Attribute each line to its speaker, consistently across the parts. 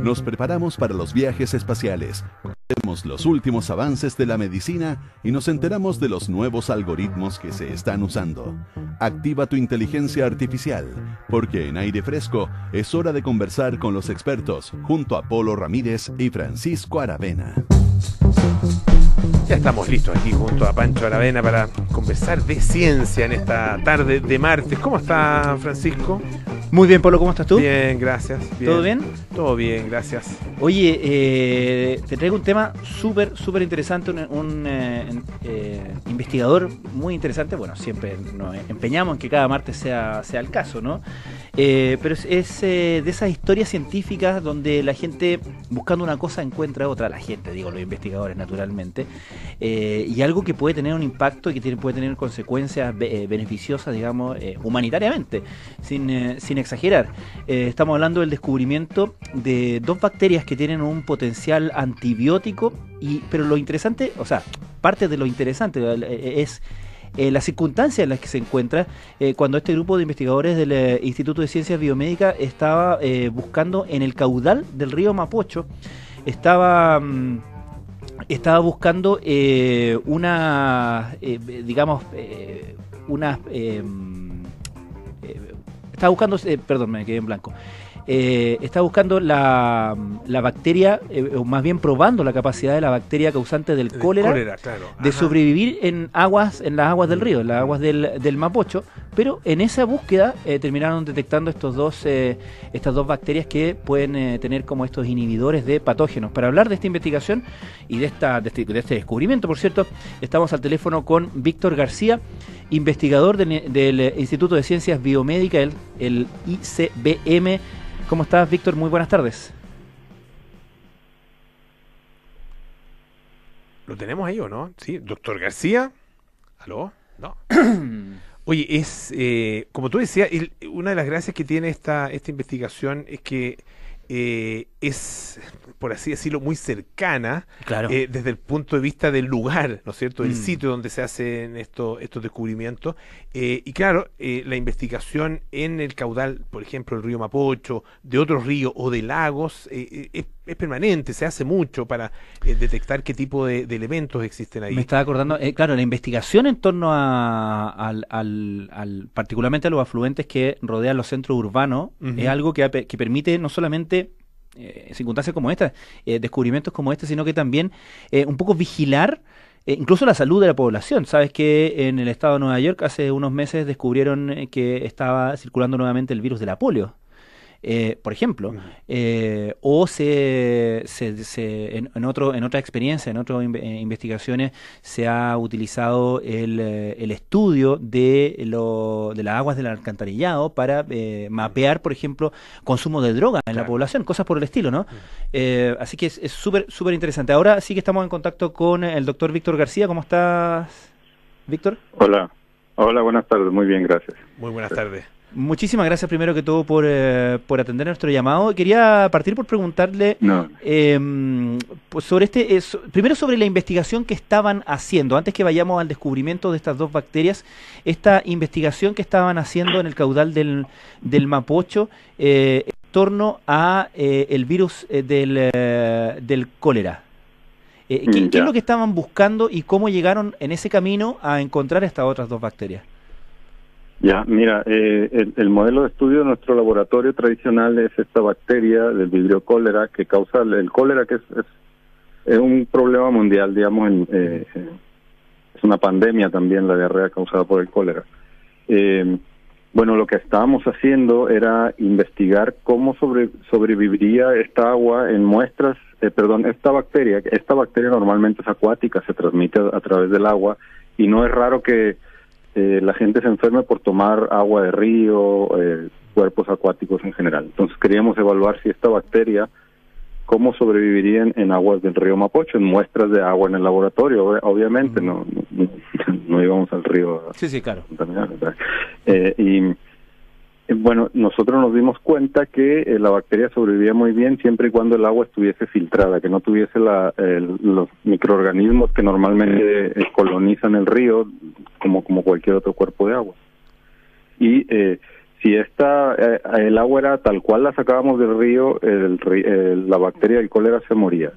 Speaker 1: Nos preparamos para los viajes espaciales, vemos los últimos avances de la medicina y nos enteramos de los nuevos algoritmos que se están usando. Activa tu inteligencia artificial, porque en Aire Fresco es hora de conversar con los expertos junto a Polo Ramírez y Francisco Aravena.
Speaker 2: Ya estamos listos aquí junto a Pancho Aravena para conversar de ciencia en esta tarde de martes. ¿Cómo está, Francisco?
Speaker 3: Muy bien, Pablo, ¿cómo estás tú?
Speaker 2: Bien, gracias. Bien.
Speaker 3: ¿Todo bien?
Speaker 2: Todo bien, gracias.
Speaker 3: Oye, te traigo un tema súper interesante, un investigador muy interesante. Bueno, siempre nos empeñamos en que cada martes sea el caso, ¿no? Pero es de esas historias científicas donde la gente buscando una cosa encuentra otra, la gente, digo, los investigadores naturalmente, y algo que puede tener un impacto y que puede tener consecuencias beneficiosas, digamos, humanitariamente, sin exagerar. Estamos hablando del descubrimiento de dos bacterias que tienen un potencial antibiótico, pero lo interesante, o sea, parte de lo interesante es las circunstancias en las que se encuentra cuando este grupo de investigadores del Instituto de Ciencias Biomédicas estaba buscando en el caudal del río Mapocho, estaba buscando estaba buscando, perdón, me quedé en blanco. Está buscando la bacteria, o más bien probando la capacidad de la bacteria causante del cólera,
Speaker 2: claro.
Speaker 3: de sobrevivir en las aguas del río, en las aguas del Mapocho, pero en esa búsqueda terminaron detectando estas dos bacterias que pueden tener como estos inhibidores de patógenos. Para hablar de esta investigación y de este descubrimiento, por cierto, estamos al teléfono con Víctor García, investigador del Instituto de Ciencias Biomédicas, el ICBM. ¿Cómo estás, Víctor? Muy buenas tardes.
Speaker 2: ¿Lo tenemos ahí o no? Sí, doctor García. ¿Aló? No. Oye, como tú decías, una de las gracias que tiene esta investigación es que es, por así decirlo, muy cercana,
Speaker 3: claro,
Speaker 2: desde el punto de vista del lugar, ¿no es cierto?, del sitio donde se hacen estos descubrimientos. Y claro, la investigación en el caudal, por ejemplo, el río Mapocho, de otros ríos o de lagos, es permanente, se hace mucho para detectar qué tipo de elementos existen ahí.
Speaker 3: Me estaba acordando, claro, la investigación en torno particularmente a los afluentes que rodean los centros urbanos, es algo que permite no solamente circunstancias como estas, descubrimientos como este, sino que también un poco vigilar incluso la salud de la población. Sabes que en el estado de Nueva York hace unos meses descubrieron que estaba circulando nuevamente el virus de la polio. Por ejemplo, o en otra experiencia, en otras investigaciones, se ha utilizado el estudio de las aguas del alcantarillado para mapear, por ejemplo, consumo de droga en la población, cosas por el estilo, ¿no? Así que es súper interesante. Ahora sí que estamos en contacto con el doctor Víctor García. ¿Cómo estás, Víctor?
Speaker 4: Hola, buenas tardes, muy bien, gracias.
Speaker 2: Muy buenas tardes.
Speaker 3: Muchísimas gracias primero que todo por atender nuestro llamado. Quería partir por preguntarle pues primero sobre la investigación que estaban haciendo, antes que vayamos al descubrimiento de estas dos bacterias, esta investigación que estaban haciendo en el caudal del Mapocho en torno a el virus del cólera. ¿Qué es lo que estaban buscando y cómo llegaron en ese camino a encontrar estas otras dos bacterias?
Speaker 4: Ya, mira, el modelo de estudio de nuestro laboratorio tradicional es esta bacteria del Vibrio cólera que causa el cólera, que es un problema mundial, digamos, es una pandemia también la diarrea causada por el cólera. Bueno, lo que estábamos haciendo era investigar cómo sobreviviría esta agua en muestras, esta bacteria normalmente es acuática, se transmite a través del agua y no es raro que la gente se enferme por tomar agua de río, cuerpos acuáticos en general. Entonces queríamos evaluar si esta bacteria, cómo sobreviviría en aguas del río Mapocho, en muestras de agua en el laboratorio. Obviamente no íbamos al río a
Speaker 3: claro.
Speaker 4: contaminar, ¿verdad? Bueno, nosotros nos dimos cuenta que la bacteria sobrevivía muy bien siempre y cuando el agua estuviese filtrada, que no tuviese los microorganismos que normalmente colonizan el río como cualquier otro cuerpo de agua. Y si el agua era tal cual la sacábamos del río, la bacteria del cólera se moría.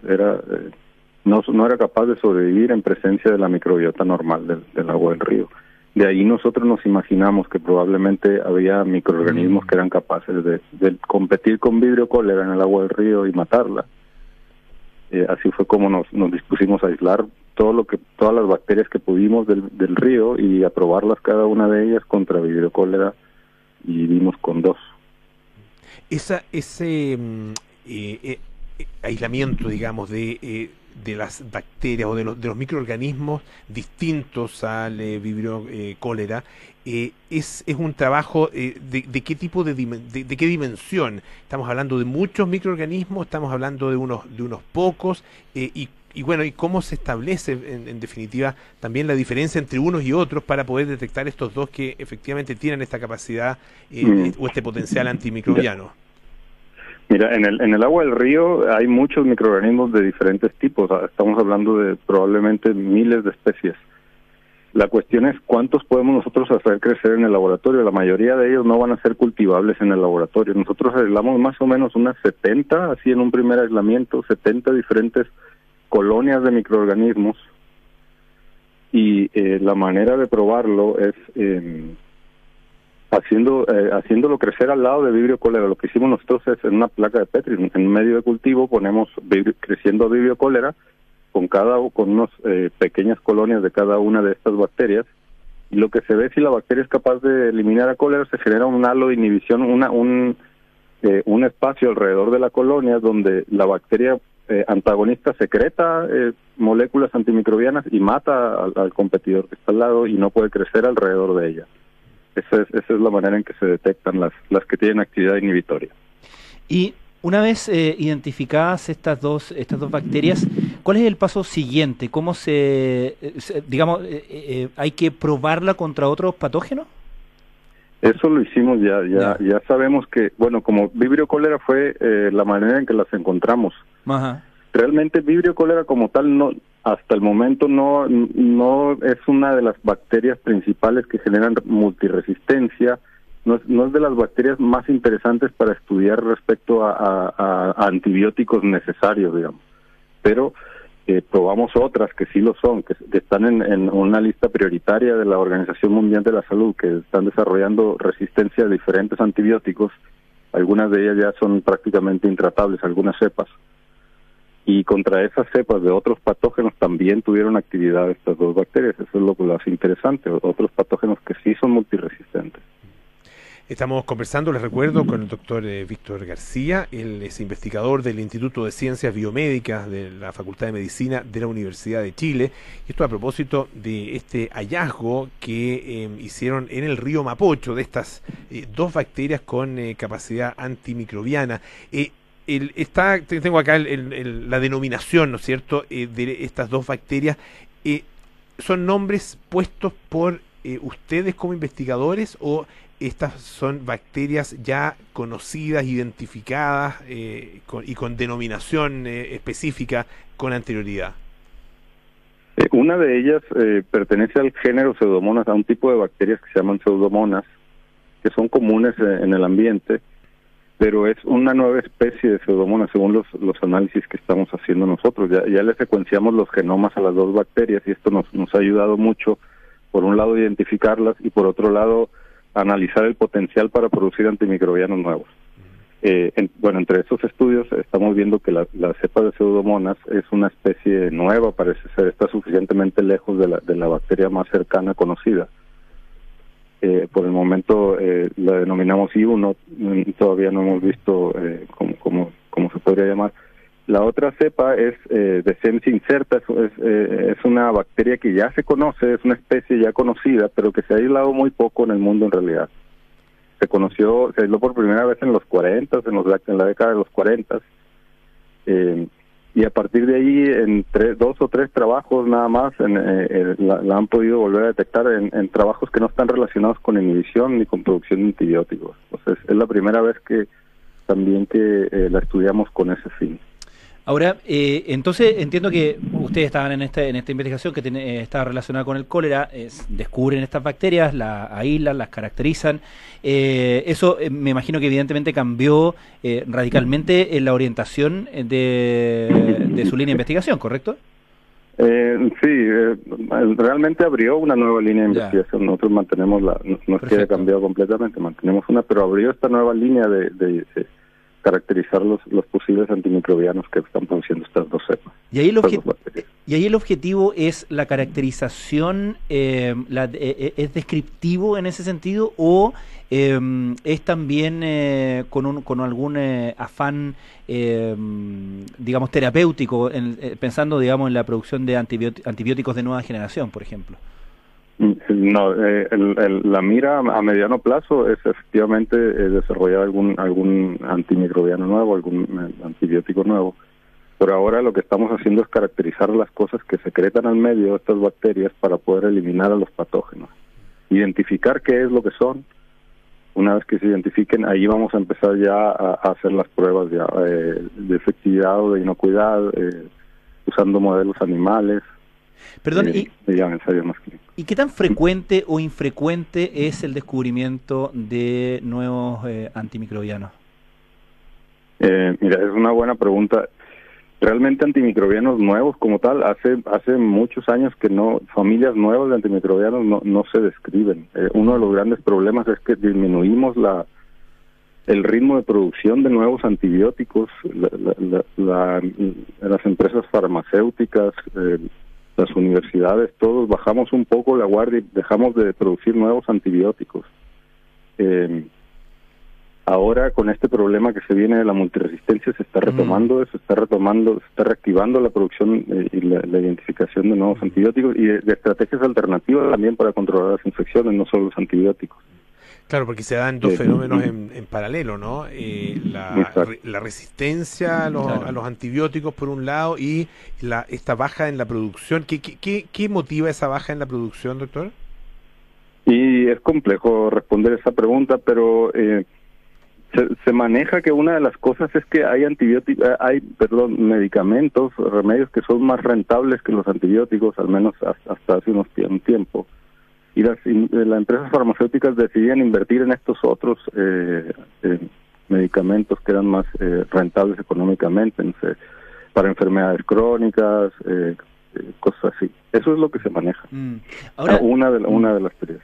Speaker 4: No era capaz de sobrevivir en presencia de la microbiota normal del agua del río. De ahí nosotros nos imaginamos que probablemente había microorganismos que eran capaces de competir con Vibrio cólera en el agua del río y matarla. Así fue como nos dispusimos a aislar todas las bacterias que pudimos del río y a probarlas cada una de ellas contra Vibrio cólera, y dimos con 2.
Speaker 2: Ese aislamiento, digamos, de las bacterias o de los microorganismos distintos al Vibrio cólera, es un trabajo de qué tipo de qué dimensión. Estamos hablando de muchos microorganismos, estamos hablando de unos pocos, y bueno, y cómo se establece en definitiva también la diferencia entre unos y otros para poder detectar estos dos que efectivamente tienen esta capacidad o este potencial antimicrobiano.
Speaker 4: Mira, en el agua del río hay muchos microorganismos de diferentes tipos. Estamos hablando de probablemente miles de especies. La cuestión es cuántos podemos nosotros hacer crecer en el laboratorio. La mayoría de ellos no van a ser cultivables en el laboratorio. Nosotros aislamos más o menos unas 70, así en un primer aislamiento, 70 diferentes colonias de microorganismos, y la manera de probarlo es haciéndolo crecer al lado de Vibrio cólera. Lo que hicimos nosotros es en una placa de Petri, en medio de cultivo ponemos creciendo Vibrio cólera con unas pequeñas colonias de cada una de estas bacterias, y lo que se ve si la bacteria es capaz de eliminar a cólera, se genera un halo de inhibición, un espacio alrededor de la colonia donde la bacteria antagonista secreta moléculas antimicrobianas y mata al competidor que está al lado, y no puede crecer alrededor de ella. Esa es la manera en que se detectan las que tienen actividad inhibitoria.
Speaker 3: Y una vez identificadas estas dos bacterias, ¿cuál es el paso siguiente? ¿Cómo hay que probarla contra otros patógenos?
Speaker 4: Eso lo hicimos ya sabemos que, bueno, como Vibrio cólera fue la manera en que las encontramos.
Speaker 3: Ajá.
Speaker 4: Realmente Vibrio cólera como tal hasta el momento no es una de las bacterias principales que generan multiresistencia. No es de las bacterias más interesantes para estudiar respecto a antibióticos necesarios, digamos. Pero probamos otras que sí lo son, que están en una lista prioritaria de la Organización Mundial de la Salud, que están desarrollando resistencia a diferentes antibióticos. Algunas de ellas ya son prácticamente intratables, algunas cepas. Y contra esas cepas de otros patógenos también tuvieron actividad estas dos bacterias. Eso es lo que lo hace interesante, otros patógenos que sí son multiresistentes.
Speaker 2: Estamos conversando, les recuerdo, con el doctor Víctor García. Él es investigador del Instituto de Ciencias Biomédicas de la Facultad de Medicina de la Universidad de Chile. Esto a propósito de este hallazgo que hicieron en el río Mapocho de estas dos bacterias con capacidad antimicrobiana. Tengo acá la denominación, ¿no es cierto?, de estas dos bacterias. ¿Son nombres puestos por ustedes como investigadores o estas son bacterias ya conocidas, identificadas y con denominación específica con anterioridad?
Speaker 4: Una de ellas pertenece al género Pseudomonas, a un tipo de bacterias que se llaman Pseudomonas, que son comunes en el ambiente, pero es una nueva especie de Pseudomonas según los análisis que estamos haciendo nosotros. Ya le secuenciamos los genomas a las dos bacterias, y esto nos ha ayudado mucho, por un lado identificarlas y por otro lado analizar el potencial para producir antimicrobianos nuevos. Entre estos estudios estamos viendo que la cepa de Pseudomonas es una especie nueva, parece ser, está suficientemente lejos de la bacteria más cercana conocida. Por el momento la denominamos I1, todavía no hemos visto cómo se podría llamar. La otra cepa es Decemsia incerta, es una bacteria que ya se conoce, es una especie ya conocida, pero que se ha aislado muy poco en el mundo en realidad. Se aisló por primera vez en los 40, en la década de los 40, y a partir de ahí, en 2 o 3 trabajos nada más, la han podido volver a detectar en trabajos que no están relacionados con inhibición ni con producción de antibióticos. Entonces, es la primera vez que la estudiamos con ese fin.
Speaker 3: Ahora, entonces entiendo que ustedes estaban en esta investigación que estaba relacionada con el cólera, descubren estas bacterias, las aíslan, las caracterizan. Eso me imagino que evidentemente cambió radicalmente en la orientación de su línea de investigación, ¿correcto?
Speaker 4: Sí, realmente abrió una nueva línea de investigación. Nosotros mantenemos no es que haya cambiado completamente, mantenemos una, pero abrió esta nueva línea de caracterizar los posibles antimicrobianos que están produciendo estas dos cepas.
Speaker 3: Y ahí el objetivo es la caracterización, ¿es descriptivo en ese sentido o es también con algún afán, digamos, terapéutico, pensando, digamos, en la producción de antibióticos de nueva generación, por ejemplo?
Speaker 4: No, la mira a mediano plazo es efectivamente desarrollar algún antimicrobiano nuevo, algún antibiótico nuevo. Por ahora lo que estamos haciendo es caracterizar las cosas que secretan al medio de estas bacterias para poder eliminar a los patógenos. Identificar qué es lo que son. Una vez que se identifiquen, ahí vamos a empezar ya a hacer las pruebas de efectividad o de inocuidad, usando modelos animales.
Speaker 3: Perdón,
Speaker 4: ensayos más clínicos.
Speaker 3: ¿Y qué tan frecuente o infrecuente es el descubrimiento de nuevos antimicrobianos?
Speaker 4: Mira, es una buena pregunta. Realmente antimicrobianos nuevos como tal, hace muchos años que familias nuevas de antimicrobianos no se describen. Uno de los grandes problemas es que disminuimos el ritmo de producción de nuevos antibióticos. Las empresas farmacéuticas, las universidades, todos bajamos un poco la guardia y dejamos de producir nuevos antibióticos. Ahora con este problema que se viene de la multiresistencia se está retomando, se está reactivando la producción y la identificación de nuevos antibióticos y de estrategias alternativas también para controlar las infecciones, no solo los antibióticos.
Speaker 2: Claro, porque se dan dos fenómenos en paralelo, ¿no? La resistencia a los antibióticos por un lado y esta baja en la producción. ¿Qué motiva esa baja en la producción, doctor?
Speaker 4: Y es complejo responder esa pregunta, pero se maneja que una de las cosas es que hay medicamentos, remedios que son más rentables que los antibióticos, al menos hasta hace un tiempo. Y las empresas farmacéuticas decidían invertir en estos otros medicamentos que eran más rentables económicamente, no sé, para enfermedades crónicas, cosas así. Eso es lo que se maneja.
Speaker 3: Ahora,
Speaker 4: una de las teorías.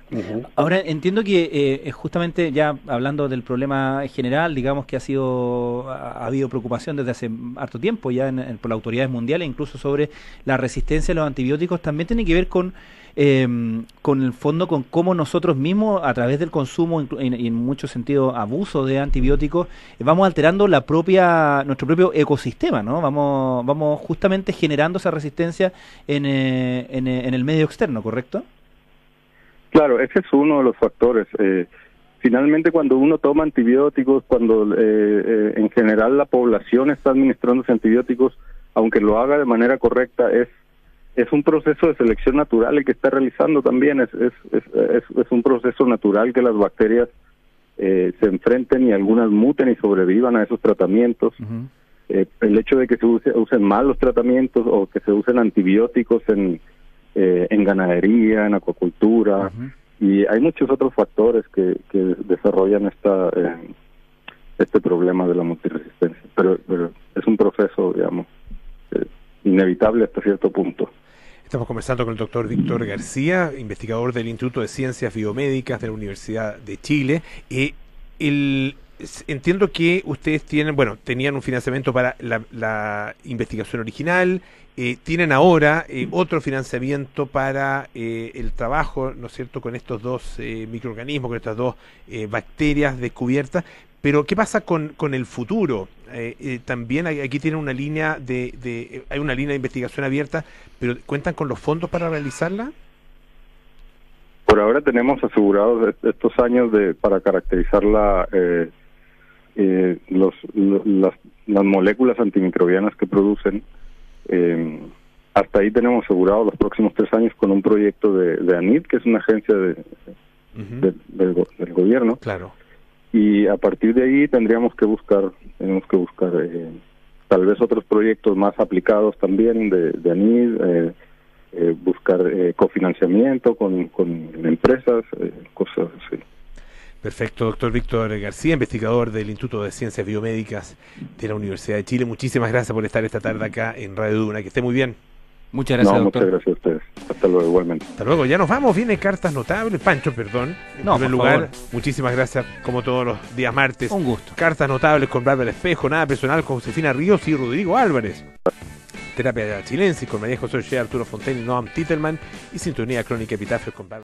Speaker 3: Ahora entiendo que justamente ya hablando del problema general, digamos que ha habido preocupación desde hace harto tiempo ya por las autoridades mundiales, incluso sobre la resistencia a los antibióticos, también tiene que ver con el fondo, con cómo nosotros mismos, a través del consumo y en muchos sentidos abuso de antibióticos, vamos alterando nuestro propio ecosistema, ¿no? Vamos justamente generando esa resistencia en el medio externo, ¿correcto?
Speaker 4: Claro, ese es uno de los factores. Finalmente, cuando uno toma antibióticos, cuando en general la población está administrándose antibióticos, aunque lo haga de manera correcta, es un proceso de selección natural el que está realizando también. Es un proceso natural que las bacterias se enfrenten y algunas muten y sobrevivan a esos tratamientos. El hecho de que se usen mal los tratamientos o que se usen antibióticos en ganadería, en acuacultura, y hay muchos otros factores que desarrollan este problema de la multiresistencia. Pero es un proceso, digamos, inevitable hasta cierto punto.
Speaker 2: Estamos conversando con el doctor Víctor García, investigador del Instituto de Ciencias Biomédicas de la Universidad de Chile. Entiendo que ustedes tenían un financiamiento para la investigación original, tienen ahora otro financiamiento para el trabajo, ¿no es cierto?, con estos dos microorganismos, con estas dos bacterias descubiertas. Pero ¿qué pasa con el futuro? También aquí tienen una línea hay una línea de investigación abierta, pero ¿cuentan con los fondos para realizarla?
Speaker 4: Por ahora tenemos asegurados estos años para caracterizar las moléculas antimicrobianas que producen. Hasta ahí tenemos asegurados los próximos 3 años con un proyecto de ANID, que es una agencia del gobierno.
Speaker 2: Claro.
Speaker 4: Y a partir de ahí tenemos que buscar tal vez otros proyectos más aplicados también de ANID, buscar cofinanciamiento con empresas, cosas así.
Speaker 2: Perfecto, doctor Víctor García, investigador del Instituto de Ciencias Biomédicas de la Universidad de Chile. Muchísimas gracias por estar esta tarde acá en Radio Duna. Que esté muy bien.
Speaker 3: Muchas gracias, doctor.
Speaker 4: Muchas gracias a ustedes. Hasta luego, igualmente.
Speaker 2: Hasta luego, ya nos vamos. Viene Cartas Notables. Pancho, perdón. En primer lugar, muchísimas gracias, como todos los días martes.
Speaker 3: Un gusto.
Speaker 2: Cartas Notables con Bárbara Espejo, Nada Personal con Josefina Ríos y Rodrigo Álvarez. Terapia Chilensis con María José Oshea, Arturo Fontaine y Noam Titelman. Y Sintonía Crónica Epitafios con Bárbara.